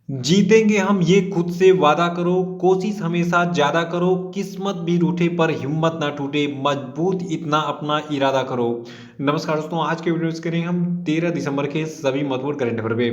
जीतेंगे हम ये खुद से वादा करो, कोशिश हमेशा ज्यादा करो, किस्मत भी रूठे पर हिम्मत ना टूटे, मजबूत इतना अपना इरादा करो। नमस्कार दोस्तों, आज के वीडियो में करेंगे हम 13 दिसंबर के सभी महत्वपूर्ण करंट अफेयर पे।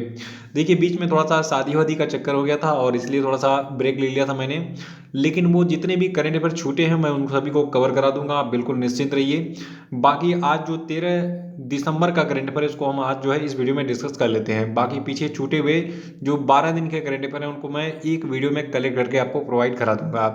देखिए, बीच में थोड़ा सा शादी वादी का चक्कर हो गया था और इसलिए थोड़ा सा ब्रेक ले लिया था मैंने। लेकिन वो जितने भी करंट अफेयर छूटे हैं मैं उन सभी को कवर करा दूंगा, आप बिल्कुल निश्चिंत रहिए। बाकी आज जो 13 दिसंबर का करंट अफेयर है इसको हम आज जो है इस वीडियो में डिस्कस कर लेते हैं। बाकी पीछे छूटे हुए जो 12 दिन के करंट अफेयर हैं उनको मैं एक वीडियो में कलेक्ट करके आपको प्रोवाइड करा दूंगा।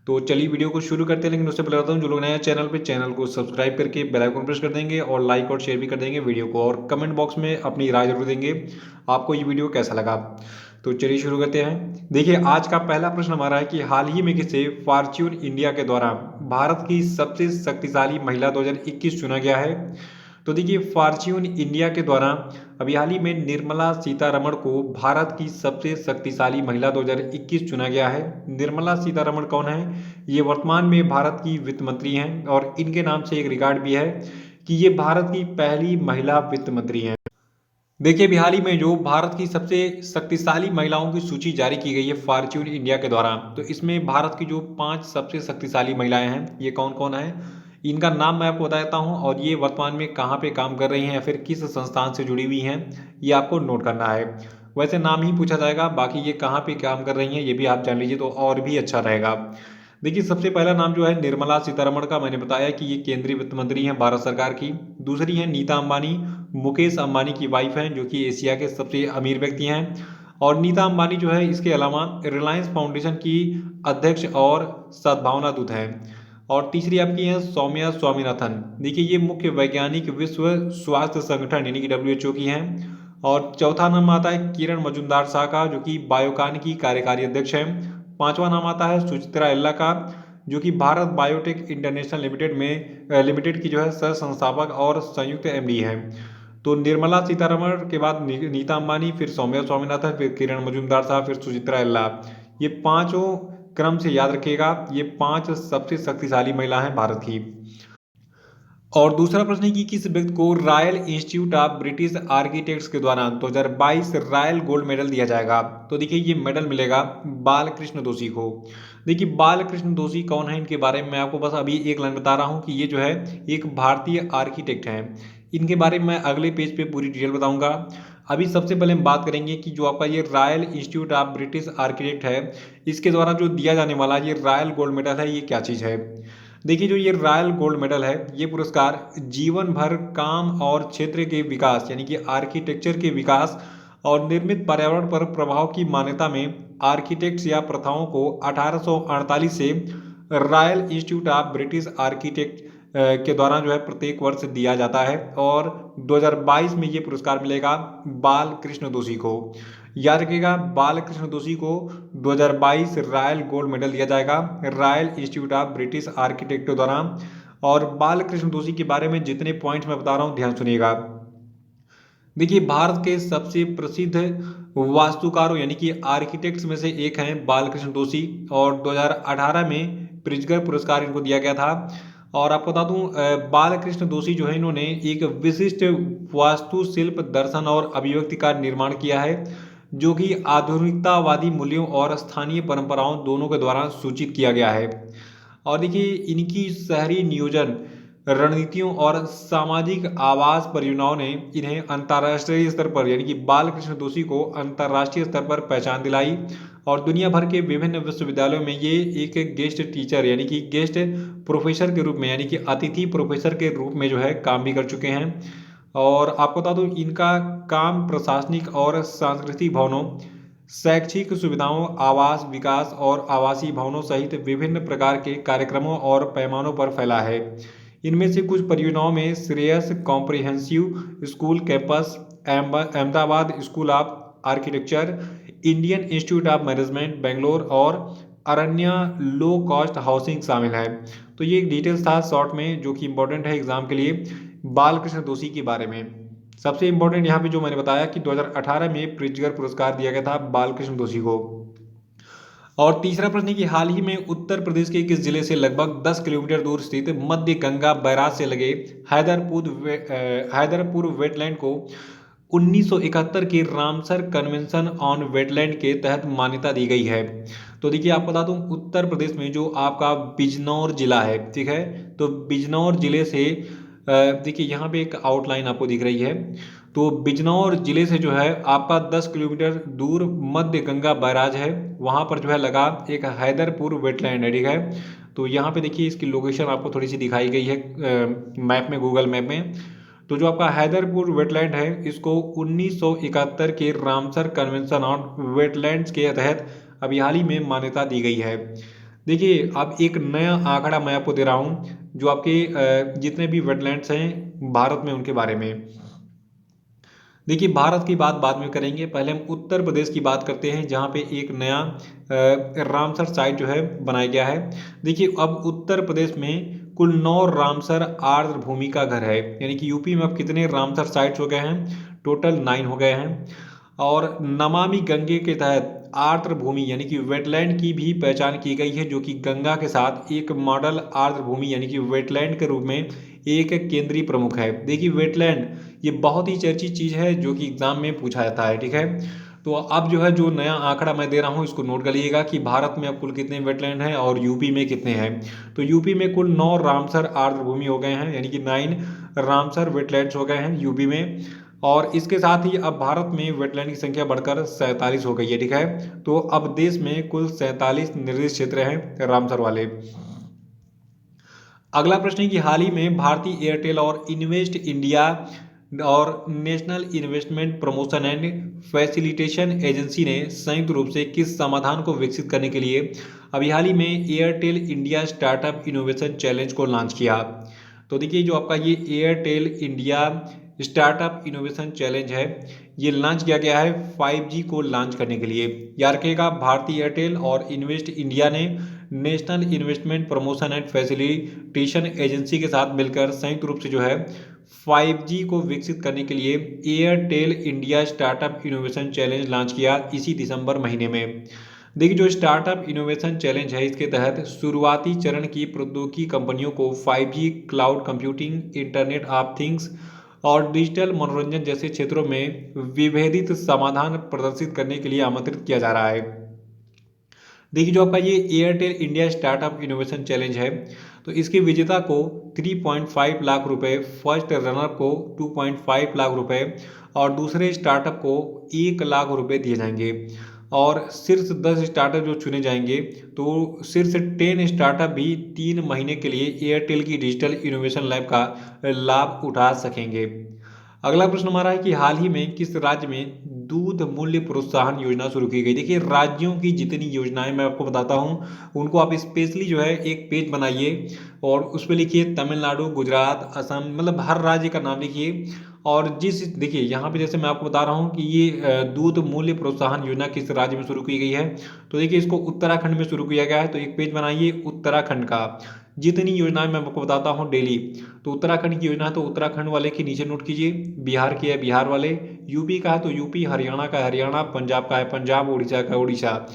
तो चलिए वीडियो को शुरू करते हैं, लेकिन उससे पहले बताता हूँ जो लोग नए हैं चैनल पे, चैनल को सब्सक्राइब करके बेल आइकन प्रेस कर देंगे और लाइक और शेयर भी कर देंगे वीडियो को, और कमेंट बॉक्स में अपनी राय जरूर देंगे आपको ये वीडियो कैसा लगा। तो चलिए शुरू करते हैं। देखिए, आज का पहला प्रश्न हमारा है कि हाल ही में किसे फॉर्च्यून इंडिया के द्वारा भारत की सबसे शक्तिशाली महिला 2021 चुना गया है। तो देखिए, फॉर्च्यून इंडिया के द्वारा अभी हाल ही में निर्मला सीतारमण को भारत की सबसे शक्तिशाली महिला 2021 चुना गया है। निर्मला सीतारमण कौन है? ये वर्तमान में भारत की वित्त मंत्री हैं और इनके नाम से एक रिकॉर्ड भी है कि ये भारत की पहली महिला वित्त मंत्री हैं। देखिए, अभी हाल ही में जो भारत की सबसे शक्तिशाली महिलाओं की सूची जारी की गई है फॉर्च्यून इंडिया के द्वारा, तो इसमें भारत की जो 5 सबसे शक्तिशाली महिलाएं हैं ये कौन कौन है, इनका नाम मैं आपको बता देता हूं, और ये वर्तमान में कहां पे काम कर रही हैं या फिर किस संस्थान से जुड़ी हुई हैं, ये आपको नोट करना है। वैसे नाम ही पूछा जाएगा, बाकी ये कहाँ पे काम कर रही हैं ये भी आप जान लीजिए तो और भी अच्छा रहेगा। देखिए, सबसे पहला नाम जो है निर्मला सीतारमण का, मैंने बताया कि ये केंद्रीय वित्त मंत्री हैं भारत सरकार की। दूसरी है नीता अंबानी, मुकेश अंबानी की वाइफ हैं, जो कि एशिया के सबसे अमीर व्यक्ति हैं। और नीता अंबानी जो है इसके अलावा रिलायंस फाउंडेशन की अध्यक्ष और सद्भावना दूत हैं। और तीसरी आपकी है सौम्या स्वामीनाथन। देखिए, ये मुख्य वैज्ञानिक विश्व स्वास्थ्य संगठन यानी कि WHO की हैं। और चौथा नाम आता है किरण मजुमदार शाह का, जो कि बायोकान की कार्यकारी अध्यक्ष हैं। पांचवा नाम आता है सुचित्रा एल्ला का, जो कि भारत बायोटेक इंटरनेशनल लिमिटेड की जो है सह संस्थापक और संयुक्त MD है। तो निर्मला सीतारमण के बाद नीता अंबानी, फिर सौम्या स्वामीनाथन, फिर किरण मजुमदार साहब, फिर सुचित्रा एल्ला। ये पांचों क्रम से याद रखिएगा, ये 5 सबसे शक्तिशाली महिला हैं भारत की। और दूसरा प्रश्न है कि किस व्यक्ति को royal institute of British architects के द्वारा 2022 रॉयल गोल्ड मेडल दिया जाएगा। तो देखिए, ये मेडल मिलेगा बालकृष्ण दोषी को। देखिए, बालकृष्ण दोषी कौन है, इनके बारे में मैं आपको बस अभी एक लाइन बता रहा हूँ कि ये जो है एक भारतीय आर्किटेक्ट हैं। इनके बारे में मैं अगले पेज पे पूरी डिटेल बताऊंगा। अभी सबसे पहले हम बात करेंगे कि जो आपका ये royal institute of British architect है, इसके द्वारा जो दिया जाने वाला ये रॉयल गोल्ड मेडल है, ये क्या चीज़ है। देखिए, जो ये रॉयल गोल्ड मेडल है, ये पुरस्कार जीवन भर काम और क्षेत्र के विकास यानी कि आर्किटेक्चर के विकास और निर्मित पर्यावरण पर प्रभाव की मान्यता में आर्किटेक्ट्स या प्रथाओं को 1848 से royal institute of British architect के द्वारा जो है प्रत्येक वर्ष दिया जाता है। और 2022 में ये पुरस्कार मिलेगा बाल कृष्ण दोषी को। याद रखिएगा, बालकृष्ण दोषी को 2022 रॉयल गोल्ड मेडल दिया जाएगा royal institute of British architect के द्वारा। और बालकृष्ण दोषी के बारे में जितने पॉइंट्स मैं बता रहा हूँ ध्यान सुनिएगा। देखिए, भारत के सबसे प्रसिद्ध वास्तुकारों यानी कि आर्किटेक्ट्स में से एक हैं बालकृष्ण दोषी, और 2018 में प्रिज्गर पुरस्कार इनको दिया गया था। और आपको बता दूं, बालकृष्ण दोषी जो है इन्होंने एक विशिष्ट वास्तुशिल्प दर्शन और अभिव्यक्ति का निर्माण किया है, जो कि आधुनिकतावादी मूल्यों और स्थानीय परंपराओं दोनों के द्वारा सूचित किया गया है। और देखिए, इनकी शहरी नियोजन रणनीतियों और सामाजिक आवास परियोजनाओं ने इन्हें अंतर्राष्ट्रीय स्तर पर यानी कि बालकृष्ण दोषी को अंतर्राष्ट्रीय स्तर पर पहचान दिलाई। और दुनिया भर के विभिन्न विश्वविद्यालयों में ये एक गेस्ट टीचर यानी कि गेस्ट प्रोफेसर के रूप में यानी कि अतिथि प्रोफेसर के रूप में जो है काम भी कर चुके हैं। और आपको बता दूं, इनका काम प्रशासनिक और सांस्कृतिक भवनों, शैक्षिक सुविधाओं, आवास विकास और आवासीय भवनों सहित विभिन्न प्रकार के कार्यक्रमों और पैमानों पर फैला है। इनमें से कुछ परियोजनाओं में Shreyas comprehensive school campus, Ahmedabad school of architecture, Indian institute of management Bangalore और अरण्या लो कॉस्ट हाउसिंग शामिल है। तो ये एक डिटेल्स था शॉर्ट में, जो कि इंपॉर्टेंट है एग्जाम के लिए बालकृष्ण दोषी के बारे में। सबसे इंपॉर्टेंट यहाँ पे जो मैंने बताया कि 2018 में प्रिज्गर पुरस्कार दिया गया था बालकृष्ण दोषी को। और तीसरा प्रश्न है कि हाल ही में उत्तर प्रदेश के किस जिले से लगभग 10 किलोमीटर दूर स्थित मध्य गंगा बैराज से लगे हैदरपुर वेटलैंड को 1971 के रामसर कन्वेंशन ऑन वेटलैंड के तहत मान्यता दी गई है। तो देखिए आपको बता दूं, उत्तर प्रदेश में जो आपका बिजनौर जिला है, ठीक है, तो बिजनौर जिले से देखिए यहाँ पे एक आउटलाइन आपको दिख रही है। तो बिजनौर जिले से जो है आपका 10 किलोमीटर दूर मध्य गंगा बैराज है, वहाँ पर जो है लगा एक हैदरपुर वेटलैंड है, ठीक है। तो यहाँ पे देखिए इसकी लोकेशन आपको थोड़ी सी दिखाई गई है मैप में, गूगल मैप में। तो जो आपका हैदरपुर वेटलैंड है, इसको 1971 के रामसर कन्वेंशन ऑन वेटलैंड्स के तहत अभी हाल ही में मान्यता दी गई है। देखिए अब एक नया आंकड़ा मैं आपको दे रहा हूँ, जो आपके जितने भी वेटलैंड्स हैं भारत में उनके बारे में। देखिए भारत की बात बाद में करेंगे, पहले हम उत्तर प्रदेश की बात करते हैं, जहाँ पे एक नया रामसर साइट जो है बनाया गया है। देखिए अब उत्तर प्रदेश में कुल 9 रामसर आर्द्र भूमि का घर है, यानी कि यूपी में अब कितने रामसर साइट्स हो गए हैं, टोटल 9 हो गए हैं। और नमामि गंगे के तहत आर्द्र भूमि यानी कि वेटलैंड की भी पहचान की गई है, जो कि गंगा के साथ एक मॉडल आर्द्र भूमि यानी कि वेटलैंड के रूप में एक केंद्रीय प्रमुख है। देखिए वेटलैंड ये बहुत ही चर्चित चीज़ है, जो कि एग्जाम में पूछा जाता है, ठीक है। तो अब जो है जो नया आंकड़ा मैं दे रहा हूँ, इसको नोट कर लीजिएगा कि भारत में अब कुल कितने वेटलैंड हैं और यूपी में कितने हैं। तो यूपी में कुल 9 रामसर आर्द्र भूमि हो गए हैं, यानी कि 9 रामसर वेटलैंड्स हो गए हैं यूपी में। और इसके साथ ही अब भारत में वेटलैंड की संख्या बढ़कर 47 हो गई है, ठीक है। तो अब देश में कुल 47 निर्दिष्ट क्षेत्र हैं रामसर वाले। अगला प्रश्न है कि हाल ही में भारतीय एयरटेल और इन्वेस्ट इंडिया और national investment promotion and facilitation agency ने संयुक्त रूप से किस समाधान को विकसित करने के लिए अभी हाल ही में Airtel India startup innovation challenge को लॉन्च किया। तो देखिए जो आपका ये Airtel India startup innovation challenge है, ये लॉन्च किया गया है 5G को लॉन्च करने के लिए। याद रखिएगा, भारतीय एयरटेल और इन्वेस्ट इंडिया ने national investment promotion and facilitation agency के साथ मिलकर संयुक्त रूप से जो है 5G को विकसित करने के लिए Airtel India startup innovation challenge launch किया इसी दिसंबर महीने में। देखिए जो स्टार्टअप इनोवेशन चैलेंज है, इसके तहत शुरुआती चरण की प्रौद्योगिकी कंपनियों को 5G, cloud computing, internet of things और डिजिटल मनोरंजन जैसे क्षेत्रों में विभेदित समाधान प्रदर्शित करने के लिए आमंत्रित किया जा रहा है। देखिए जो आपका ये Airtel India startup innovation challenge है, तो इसके विजेता को 3.5 लाख रुपए, फर्स्ट रनर को 2.5 लाख रुपए और दूसरे स्टार्टअप को 1 लाख रुपए दिए जाएंगे। और शीर्ष 10 स्टार्टअप जो चुने जाएंगे, तो शीर्ष 10 स्टार्टअप भी 3 महीने के लिए एयरटेल की डिजिटल इनोवेशन लैब का लाभ उठा सकेंगे। अगला प्रश्न हमारा है कि हाल ही में किस राज्य में दूध मूल्य प्रोत्साहन योजना शुरू की गई। देखिए राज्यों की जितनी योजनाएं मैं आपको बताता हूं, उनको आप स्पेशली जो है एक पेज बनाइए और उस पर लिखिए तमिलनाडु, गुजरात, असम, मतलब हर राज्य का नाम लिखिए। और जिस देखिए यहाँ पे जैसे मैं आपको बता रहा हूँ कि ये दूध मूल्य प्रोत्साहन योजना किस राज्य में शुरू की गई है, तो देखिए इसको उत्तराखंड में शुरू किया गया है। तो एक पेज बनाइए उत्तराखंड का, जितनी योजनाएं मैं आपको बताता हूँ डेली, तो उत्तराखंड की योजना है तो उत्तराखंड वाले के नीचे नोट कीजिए, बिहार की है बिहार वाले, यूपी का है तो यूपी, हरियाणा का है हरियाणा, पंजाब का है पंजाब, उड़ीसा का है उड़ीसा।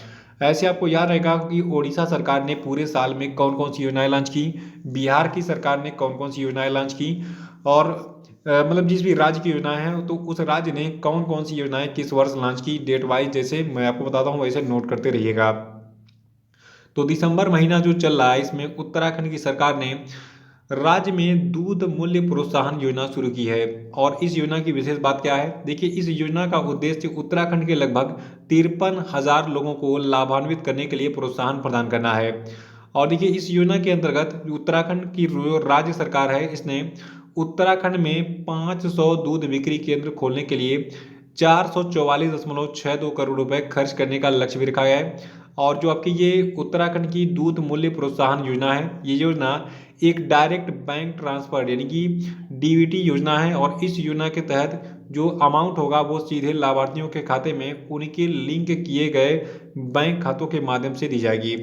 ऐसे आपको याद रहेगा कि उड़ीसा सरकार ने पूरे साल में कौन कौन सी योजनाएं लॉन्च की, बिहार की सरकार ने कौन कौन सी योजनाएं लॉन्च की, और मतलब जिस भी राज्य की योजनाएं हैं तो उस राज्य ने कौन कौन सी योजनाएं किस वर्ष लॉन्च की, डेट वाइज जैसे मैं आपको बताता हूँ वैसे नोट करते रहिएगा। तो दिसंबर महीना जो चल रहा है, इसमें उत्तराखंड की सरकार ने राज्य में दूध मूल्य प्रोत्साहन योजना शुरू की है। और इस योजना की विशेष बात क्या है, देखिए इस योजना का उद्देश्य उत्तराखंड के लगभग 53,000 लोगों को लाभान्वित करने के लिए प्रोत्साहन प्रदान करना है। और देखिए इस योजना के अंतर्गत उत्तराखंड की राज्य सरकार है, इसने उत्तराखंड में 500 दूध बिक्री केंद्र खोलने के लिए 444.62 करोड़ रुपए खर्च करने का लक्ष्य भी रखा गया है। और जो आपकी ये उत्तराखंड की दूध मूल्य प्रोत्साहन योजना है, ये योजना एक डायरेक्ट बैंक ट्रांसफर यानी कि डीबीटी योजना है। और इस योजना के तहत जो अमाउंट होगा वो सीधे लाभार्थियों के खाते में उनके लिंक किए गए बैंक खातों के माध्यम से दी जाएगी।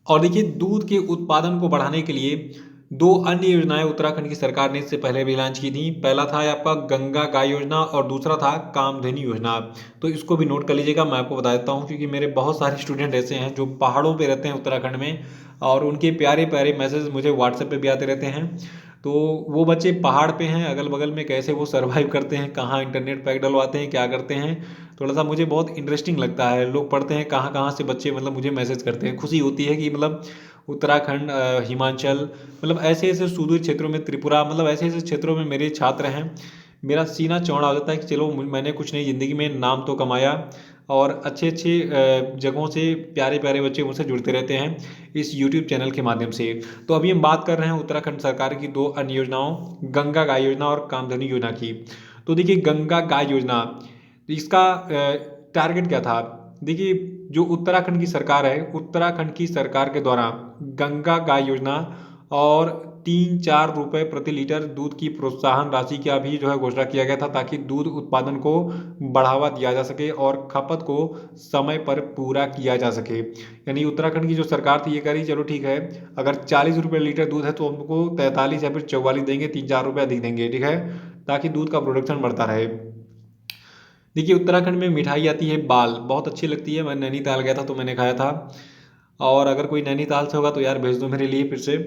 और देखिए दूध के उत्पादन को बढ़ाने के लिए 2 अन्य योजनाएं उत्तराखंड की सरकार ने इससे पहले भी लॉन्च की थी। पहला था आपका गंगा गाय योजना और दूसरा था कामधेनु योजना। तो इसको भी नोट कर लीजिएगा, मैं आपको बता देता हूँ क्योंकि मेरे बहुत सारे स्टूडेंट ऐसे हैं जो पहाड़ों पे रहते हैं उत्तराखंड में, और उनके प्यारे प्यारे मैसेज मुझे व्हाट्सएप पे भी आते रहते हैं। तो वो बच्चे पहाड़ पे हैं, अगल बगल में कैसे वो सर्वाइव करते हैं, कहाँ इंटरनेट पैक डलवाते हैं, क्या करते हैं, थोड़ा सा मुझे बहुत इंटरेस्टिंग लगता है। लोग पढ़ते हैं कहाँ कहाँ से बच्चे मतलब मुझे मैसेज करते हैं, खुशी होती है कि मतलब उत्तराखंड, हिमाचल, मतलब ऐसे ऐसे सुदूर क्षेत्रों में, त्रिपुरा, मतलब ऐसे ऐसे क्षेत्रों में मेरे छात्र हैं। मेरा सीना चौड़ा हो जाता है कि चलो मैंने कुछ नहीं ज़िंदगी में नाम तो कमाया, और अच्छे अच्छे जगहों से प्यारे प्यारे बच्चे मुझसे जुड़ते रहते हैं इस यूट्यूब चैनल के माध्यम से। तो अभी हम बात कर रहे हैं उत्तराखंड सरकार की दो अन्य योजनाओं, गंगा गाय योजना और कामधेनु योजना की। तो देखिए गंगा गाय योजना, इसका टारगेट क्या था। देखिए जो उत्तराखंड की सरकार है, उत्तराखंड की सरकार के द्वारा गंगा गाय योजना और 3-4 रुपए प्रति लीटर दूध की प्रोत्साहन राशि का भी जो है घोषणा किया गया था, ताकि दूध उत्पादन को बढ़ावा दिया जा सके और खपत को समय पर पूरा किया जा सके। यानी उत्तराखंड की जो सरकार थी ये कह रही चलो ठीक है, अगर 40 रुपये लीटर दूध है तो हमको 43 या फिर 44 देंगे, 3-4 रुपये अधिक देंगे, ठीक है, ताकि दूध का प्रोडक्शन बढ़ता रहे। देखिए उत्तराखंड में मिठाई आती है बाल, बहुत अच्छी लगती है, मैं नैनीताल गया था तो मैंने खाया था। और अगर कोई नैनीताल से होगा तो यार भेज दो मेरे लिए फिर से।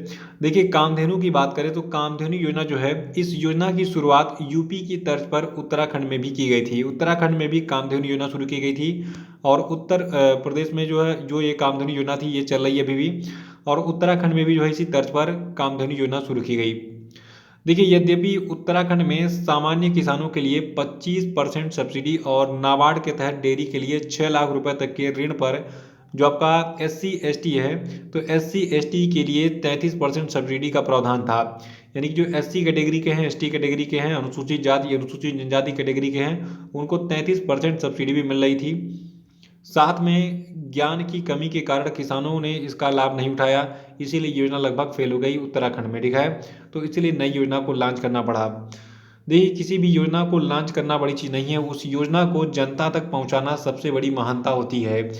देखिए कामधेनु की बात करें तो कामधेनु योजना जो है, इस योजना की शुरुआत यूपी की तर्ज पर उत्तराखंड में भी की गई थी। उत्तराखंड में भी कामधेनु योजना शुरू की गई थी, और उत्तर प्रदेश में जो है जो ये कामधेनु योजना थी ये चल रही है अभी भी, और उत्तराखंड में भी जो है इसी तर्ज पर कामधेनु योजना शुरू की गई। देखिए यद्यपि उत्तराखंड में सामान्य किसानों के लिए 25% सब्सिडी और नाबार्ड के तहत डेयरी के लिए 6 लाख रुपए तक के ऋण पर, जो आपका SC ST है तो SC ST के लिए 33% सब्सिडी का प्रावधान था। यानी कि जो SC कैटेगरी के हैं, ST कैटेगरी के हैं, अनुसूचित जाति अनुसूचित जनजाति कैटेगरी के हैं, उनको 33% सब्सिडी भी मिल रही थी। साथ में ज्ञान की कमी के कारण किसानों ने इसका लाभ नहीं उठाया, इसीलिए योजना लगभग फेल हो गई उत्तराखंड में, ठीक है। तो इसीलिए नई योजना को लॉन्च करना पड़ा। देखिए किसी भी योजना को लॉन्च करना बड़ी चीज़ नहीं है, उस योजना को जनता तक पहुंचाना सबसे बड़ी महानता होती है।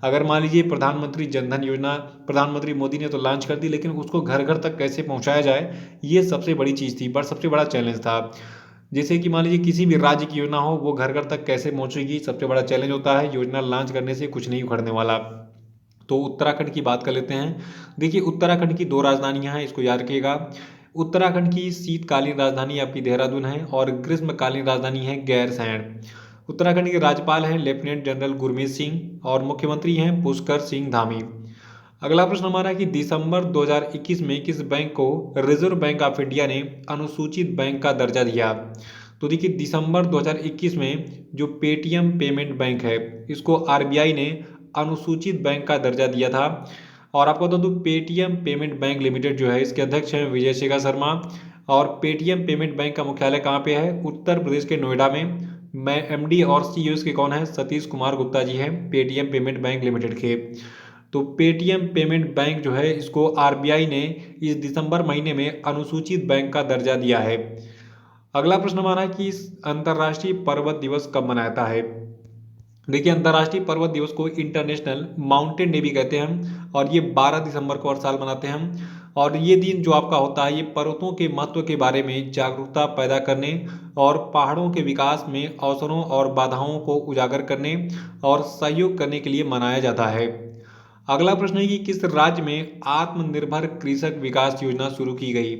अगर मान लीजिए प्रधानमंत्री जनधन योजना प्रधानमंत्री मोदी ने तो लॉन्च कर दी, लेकिन उसको घर घर तक कैसे पहुंचाया जाए, ये सबसे बड़ी चीज़ थी, बट सबसे बड़ा चैलेंज था। जैसे कि मान लीजिए किसी भी राज्य की योजना हो, वो घर घर तक कैसे पहुंचेगी, सबसे बड़ा चैलेंज होता है। योजना लॉन्च करने से कुछ नहीं उखड़ने वाला। तो उत्तराखंड की बात कर लेते हैं। देखिए उत्तराखंड की दो राजधानियां हैं, इसको याद रखिएगा। उत्तराखंड की शीतकालीन राजधानी आपकी देहरादून है, और ग्रीष्मकालीन राजधानी है गैरसैंण। उत्तराखंड के राज्यपाल हैं लेफ्टिनेंट जनरल गुरमीत सिंह, और मुख्यमंत्री हैं पुष्कर सिंह धामी। अगला प्रश्न हमारा है कि दिसंबर 2021 में किस बैंक को रिजर्व बैंक ऑफ इंडिया ने अनुसूचित बैंक का दर्जा दिया। तो देखिए दिसंबर 2021 में जो पेटीएम पेमेंट बैंक है, इसको RBI ने अनुसूचित बैंक का दर्जा दिया था। और आपको बता दूं पेटीएम पेमेंट बैंक लिमिटेड जो है, इसके अध्यक्ष हैं विजय शेखर शर्मा। और पेटीएम पेमेंट बैंक का मुख्यालय कहाँ पे है, उत्तर प्रदेश के नोएडा में। मैं MD और CEO इसके कौन है, सतीश कुमार गुप्ता जी हैं, पेटीएम पेमेंट बैंक लिमिटेड के। तो पेटीएम पेमेंट बैंक जो है, इसको RBI ने इस दिसंबर महीने में अनुसूचित बैंक का दर्जा दिया है। अगला प्रश्न हमारा है कि इस अंतर्राष्ट्रीय पर्वत दिवस कब मनाता है। देखिए अंतर्राष्ट्रीय पर्वत दिवस को इंटरनेशनल माउंटेन डे भी कहते हैं, और ये 12 दिसंबर को हर साल मनाते हैं। और ये दिन जो आपका होता है, ये पर्वतों के महत्व के बारे में जागरूकता पैदा करने, और पहाड़ों के विकास में अवसरों और बाधाओं को उजागर करने और सहयोग करने के लिए मनाया जाता है। अगला प्रश्न है कि किस राज्य में आत्मनिर्भर कृषक विकास योजना शुरू की गई।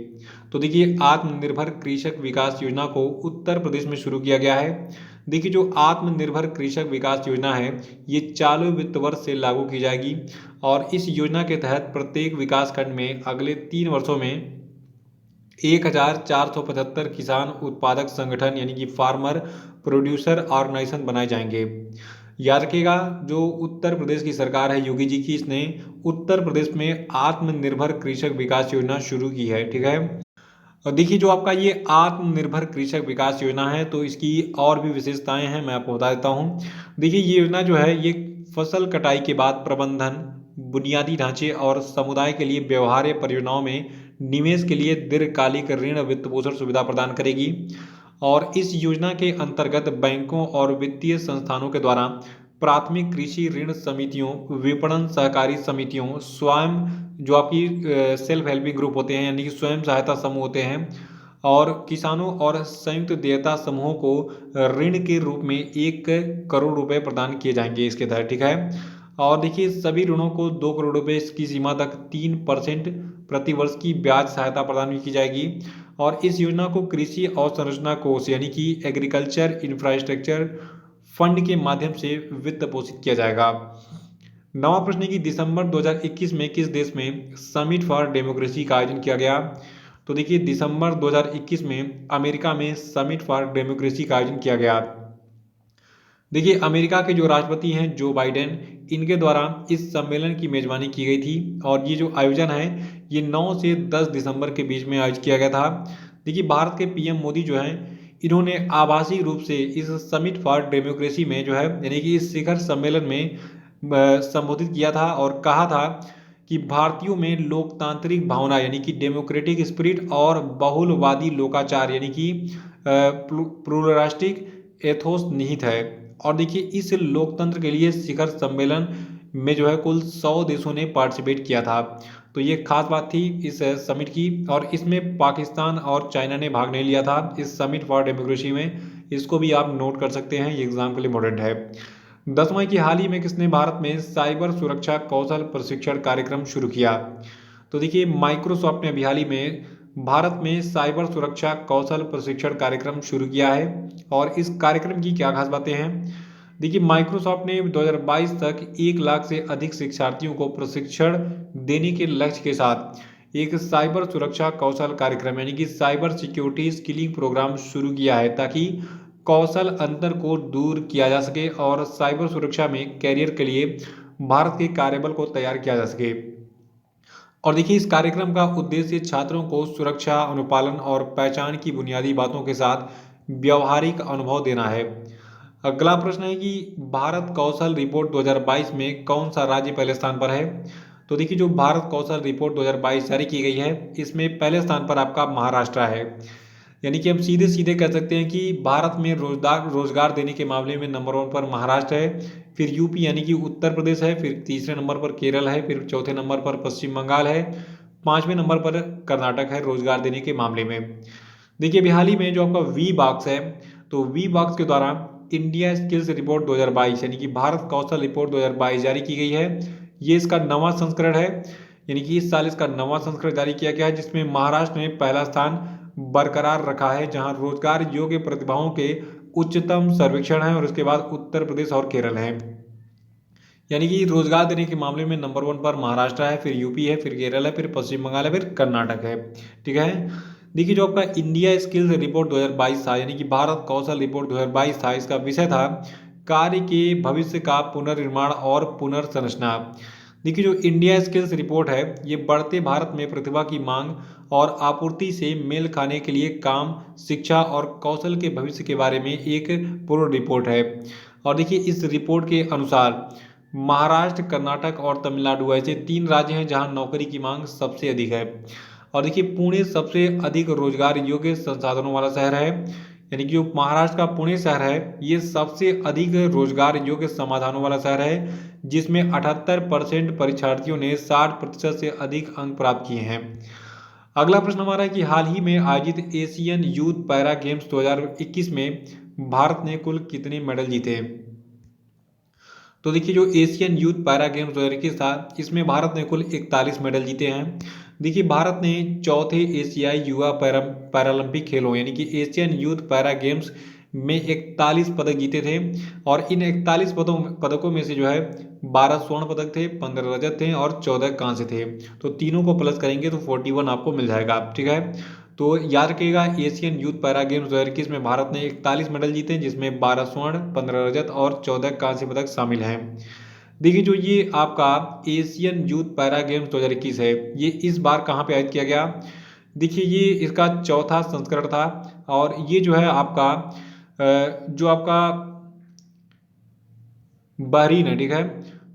तो देखिए आत्मनिर्भर कृषक विकास योजना को उत्तर प्रदेश में शुरू किया गया है। देखिए जो आत्मनिर्भर कृषक विकास योजना है, ये चालू वित्त वर्ष से लागू की जाएगी, और इस योजना के तहत प्रत्येक विकास खंड में अगले 3 वर्षों में 1475 किसान उत्पादक संगठन यानी कि फार्मर प्रोड्यूसर ऑर्गेनाइजेशन बनाए जाएंगे। याद रखिएगा जो उत्तर प्रदेश की सरकार है योगी जी की, इसने उत्तर प्रदेश में आत्मनिर्भर कृषक विकास योजना शुरू की है, ठीक है। और देखिए जो आपका ये आत्मनिर्भर कृषक विकास योजना है, तो इसकी और भी विशेषताएं हैं, मैं आपको बता देता हूँ। देखिए ये योजना जो है, ये फसल कटाई के बाद प्रबंधन, बुनियादी ढांचे और समुदाय के लिए व्यवहार्य परियोजनाओं में निवेश के लिए दीर्घकालिक ऋण वित्त पोषण सुविधा प्रदान करेगी। और इस योजना के अंतर्गत बैंकों और वित्तीय संस्थानों के द्वारा प्राथमिक कृषि ऋण समितियों, विपणन सहकारी समितियों, स्वयं जो आपकी सेल्फ हेल्पिंग ग्रुप होते हैं यानी कि स्वयं सहायता समूह होते हैं, और किसानों और संयुक्त देयता समूहों को ऋण के रूप में 1 करोड़ रुपए प्रदान किए जाएंगे इसके तहत, ठीक है। और देखिए सभी ऋणों को 2 करोड़ रुपए की सीमा तक 3% प्रति वर्ष की ब्याज सहायता प्रदान भी की जाएगी। और इस योजना को कृषि अवसंरचना कोष यानी कि एग्रीकल्चर इंफ्रास्ट्रक्चर फंड के माध्यम से वित्त पोषित किया जाएगा। नवा प्रश्न है कि दिसंबर 2021 में किस देश में समिट फॉर डेमोक्रेसी का आयोजन किया गया? तो देखिए दिसंबर 2021 में अमेरिका में समिट फॉर डेमोक्रेसी का आयोजन किया गया। देखिए अमेरिका के जो राष्ट्रपति हैं जो बाइडेन, इनके द्वारा इस सम्मेलन की मेजबानी की गई थी और ये जो आयोजन है ये 9 से 10 दिसंबर के बीच में आयोजित किया गया था। देखिए भारत के पीएम मोदी जो हैं इन्होंने आभासी रूप से इस समिट फॉर डेमोक्रेसी में जो है यानी कि इस शिखर सम्मेलन में संबोधित किया था और कहा था कि भारतीयों में लोकतांत्रिक भावना यानी कि डेमोक्रेटिक स्पिरिट और बहुलवादी लोकाचार यानी कि प्लूरलिस्टिक एथोस निहित है। और देखिए इस लोकतंत्र के लिए शिखर सम्मेलन में जो है कुल 100 देशों ने पार्टिसिपेट किया था। तो ये खास बात थी इस समिट की और इसमें पाकिस्तान और चाइना ने भाग नहीं लिया था इस समिट फॉर डेमोक्रेसी में। इसको भी आप नोट कर सकते हैं, ये एग्जाम के लिए इम्पोर्टेंट है। 10वां कि हाल ही में किसने भारत में साइबर सुरक्षा कौशल प्रशिक्षण कार्यक्रम शुरू किया? तो देखिए माइक्रोसॉफ्ट ने अभी हाल ही में भारत में साइबर सुरक्षा कौशल प्रशिक्षण कार्यक्रम शुरू किया है। और इस कार्यक्रम की क्या खास बातें हैं? देखिए माइक्रोसॉफ्ट ने 2022 तक 1 लाख से अधिक शिक्षार्थियों को प्रशिक्षण देने के लक्ष्य के साथ एक साइबर सुरक्षा कौशल कार्यक्रम यानी कि साइबर सिक्योरिटी स्किलिंग प्रोग्राम शुरू किया है ताकि कौशल अंतर को दूर किया जा सके और साइबर सुरक्षा में कैरियर के लिए भारत के कार्यबल को तैयार किया जा सके। और देखिए इस कार्यक्रम का उद्देश्य छात्रों को सुरक्षा, अनुपालन और पहचान की बुनियादी बातों के साथ व्यवहारिक अनुभव देना है। अगला प्रश्न है कि भारत कौशल रिपोर्ट 2022 में कौन सा राज्य पहले स्थान पर है? तो देखिए जो भारत कौशल रिपोर्ट 2022 जारी की गई है इसमें पहले स्थान पर आपका महाराष्ट्र है। यानी कि हम सीधे सीधे कह सकते हैं कि भारत में रोजगार देने के मामले में नंबर 1 पर महाराष्ट्र है, फिर यूपी यानी कि उत्तर प्रदेश है, फिर तीसरे नंबर पर केरल है, फिर चौथे नंबर पर पश्चिम बंगाल है, 5वें नंबर पर कर्नाटक है रोजगार देने के मामले में। देखिए अभी हाल ही में जो आपका वी बॉक्स है तो वी बॉक्स के द्वारा इंडिया स्किल्स रिपोर्ट 2022 यानी कि भारत कौशल रिपोर्ट 2022 जारी की गई है। ये इसका नवा संस्करण है यानी कि इस साल इसका नवा संस्करण जारी किया गया है जिसमें महाराष्ट्र ने पहला स्थान बरकरार रखा है जहां रोजगार योग्य प्रतिभाओं के उच्चतम सर्वेक्षण है और उसके बाद उत्तर प्रदेश और केरल है। यानी कि रोजगार देने के मामले में नंबर 1 पर महाराष्ट्र है, फिर यूपी है, फिर केरल है, फिर पश्चिम बंगाल है, फिर कर्नाटक है। ठीक है। देखिए जो आपका इंडिया स्किल्स रिपोर्ट 2022 था यानी कि भारत कौशल रिपोर्ट 2022 था, इसका विषय था कार्य के भविष्य का पुनर्निर्माण और पुनर्संरचना। देखिए जो इंडिया स्किल्स रिपोर्ट है ये बढ़ते भारत में प्रतिभा की मांग और आपूर्ति से मेल खाने के लिए काम, शिक्षा और कौशल के भविष्य के बारे में एक पूर्ण रिपोर्ट है। और देखिए इस रिपोर्ट के अनुसार महाराष्ट्र, कर्नाटक और तमिलनाडु ऐसे 3 राज्य हैं जहां नौकरी की मांग सबसे अधिक है। और देखिए पुणे सबसे अधिक रोजगार योग्य संसाधनों वाला शहर है यानी कि जो महाराष्ट्र का पुणे शहर है ये सबसे अधिक रोजगार योग्य समाधानों वाला शहर है जिसमें 78% परीक्षार्थियों ने 60% से अधिक अंक प्राप्त किए हैं। अगला प्रश्न हमारा है कि हाल ही में आयोजित एशियन यूथ पैरा गेम्स 2021 में भारत ने कुल कितने मेडल जीते? तो देखिए जो एशियन यूथ पैरा गेम्स 2021 था इसमें भारत ने कुल 41 मेडल जीते हैं। देखिए भारत ने चौथे एशियाई युवा पैरालंपिक खेलों यानी कि एशियन यूथ पैरा गेम्स में 41 पदक जीते थे और इन 41 पदकों में से जो है 12 स्वर्ण पदक थे, 15 रजत थे और 14 कांस्य थे। तो तीनों को प्लस करेंगे तो 41 आपको मिल जाएगा। ठीक है। तो याद रखिएगा एशियन यूथ पैरा गेम्स 2021 में भारत ने 41 मेडल जीते जिसमें 12 स्वर्ण, 15 रजत और 14 कांस्य पदक शामिल हैं। देखिए जो ये आपका एशियन यूथ पैरा गेम्स 2021 है ये इस बार कहाँ पे आयोजित किया गया? देखिए ये इसका चौथा संस्करण था और ये जो है आपका जो आपका बहरीन है। ठीक है।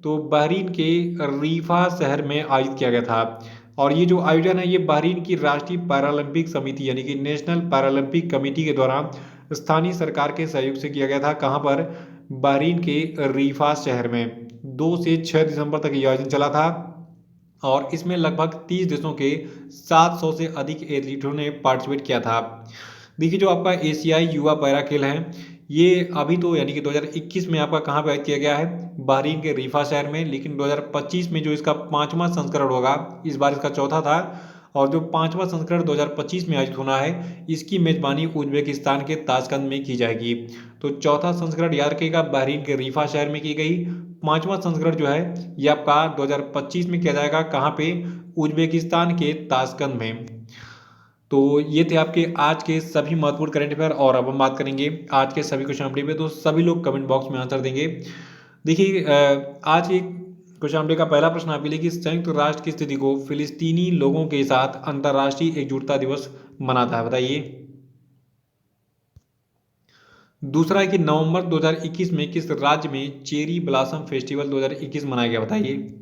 तो बहरीन के रीफा शहर में आयोजित किया गया था और ये जो आयोजन है ये बहरीन की राष्ट्रीय पैरालंपिक समिति यानी कि नेशनल पैरालंपिक कमेटी के द्वारा स्थानीय सरकार के सहयोग से किया गया था। कहाँ पर? बहरीन के रीफा शहर में 2 से 6 दिसंबर तक ये आयोजन चला था और इसमें लगभग 30 देशों के 700 से अधिक एथलीटों ने पार्टिसिपेट किया था। देखिए जो आपका एशियाई युवा पैरा खेल है ये अभी तो यानी कि 2021 में आपका कहाँ पे आयोजित किया गया है? बहरीन के रीफा शहर में, लेकिन 2025 में जो इसका 5वां संस्करण होगा इस बार इसका चौथा था और जो 5वां संस्करण 2025 में आयोजित होना है, इसकी मेजबानी उज्बेकिस्तान के ताशकंद में की जाएगी। तो चौथा संस्करण याद रखिएगा बहरीन के रीफा शहर में की गई। 5वां संस्करण जो है ये आपका 2025 में किया जाएगा, कहाँ पे? उज्बेकिस्तान के ताशकंद में। तो ये थे आपके आज के सभी महत्वपूर्ण करंट अफेयर और अब हम बात करेंगे आज के सभी क्वेश्चन अपडेट पे। तो सभी लोग कमेंट बॉक्स में आंसर देंगे। देखिए आज के क्वेश्चन अपडेट का पहला प्रश्न आपके लिए कि संयुक्त राष्ट्र की स्थिति को फिलिस्तीनी लोगों के साथ अंतर्राष्ट्रीय एकजुटता दिवस मनाता है, बताइए। दूसरा है कि नवंबर 2021 में किस राज्य में चेरी ब्लॉसम फेस्टिवल 2021 मनाया गया, बताइए।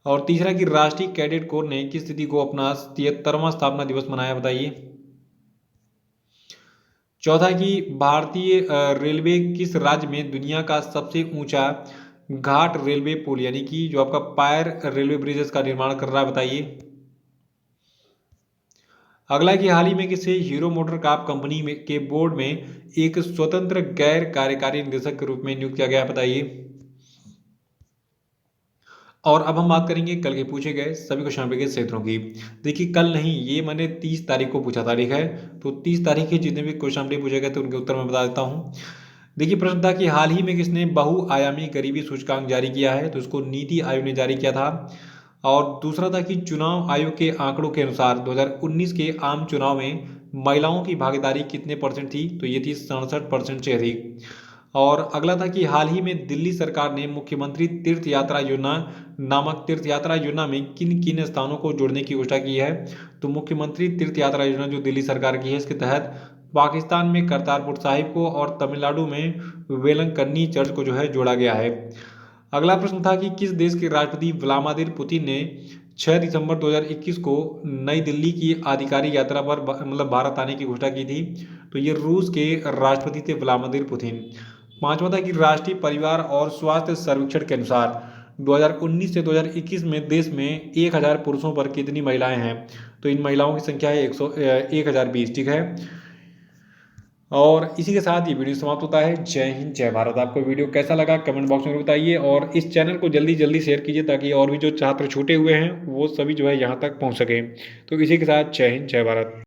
और तीसरा कि राष्ट्रीय कैडेट कोर ने किस तिथि को अपना 73वां स्थापना दिवस मनाया, बताइए। चौथा कि भारतीय रेलवे किस राज्य में दुनिया का सबसे ऊंचा घाट रेलवे पुल यानी कि जो आपका पायर रेलवे ब्रिजेस का निर्माण कर रहा है, बताइए। अगला कि हाल ही में किसे हीरो मोटर कार कंपनी में के बोर्ड में एक स्वतंत्र गैर कार्यकारी निदेशक के रूप में नियुक्त किया गया, बताइए। और अब हम बात करेंगे कल के पूछे गए सभी क्वेश्चन पेपर के क्षेत्रों की। देखिए कल नहीं, ये मैंने 30 तारीख को पूछा था, ठीक है। तो 30 तारीख के जितने भी क्वेश्चन पेपर पूछे गए थे उनके उत्तर मैं बता देता हूँ। देखिए प्रश्न था कि हाल ही में किसने बहुआयामी गरीबी सूचकांक जारी किया है, तो इसको नीति आयोग ने जारी किया था। और दूसरा था कि चुनाव आयोग के आंकड़ों के अनुसार 2019 के आम चुनाव में महिलाओं की भागीदारी कितने परसेंट थी, तो ये थी 67% से अधिक। और अगला था कि हाल ही में दिल्ली सरकार ने मुख्यमंत्री तीर्थ यात्रा योजना नामक तीर्थ यात्रा योजना में किन किन स्थानों को जोड़ने की घोषणा की है। तो मुख्यमंत्री तीर्थ यात्रा योजना जो दिल्ली सरकार की है, इसके तहत पाकिस्तान में करतारपुर साहिब को और तमिलनाडु में वेलंकन्नी चर्च को जो है जोड़ा गया है। अगला प्रश्न था कि किस देश के राष्ट्रपति व्लादिमीर पुतिन ने 6 दिसंबर 2021 को नई दिल्ली की आधिकारिक यात्रा पर मतलब भारत आने की घोषणा की थी। तो ये रूस के राष्ट्रपति थे व्लादिमीर पुतिन। पांचवा था कि राष्ट्रीय परिवार और स्वास्थ्य सर्वेक्षण के अनुसार 2019 से 2021 में देश में 1000 पुरुषों पर कितनी महिलाएं हैं, तो इन महिलाओं की संख्या है 1020, ठीक है। और इसी के साथ ये वीडियो समाप्त होता है। जय हिंद जय भारत। आपको वीडियो कैसा लगा कमेंट बॉक्स में बताइए और इस चैनल को जल्दी जल्दी शेयर कीजिए ताकि और भी जो छात्र छूटे हुए हैं वो सभी जो है यहाँ तक पहुँच सकें। तो इसी के साथ जय हिंद जय भारत।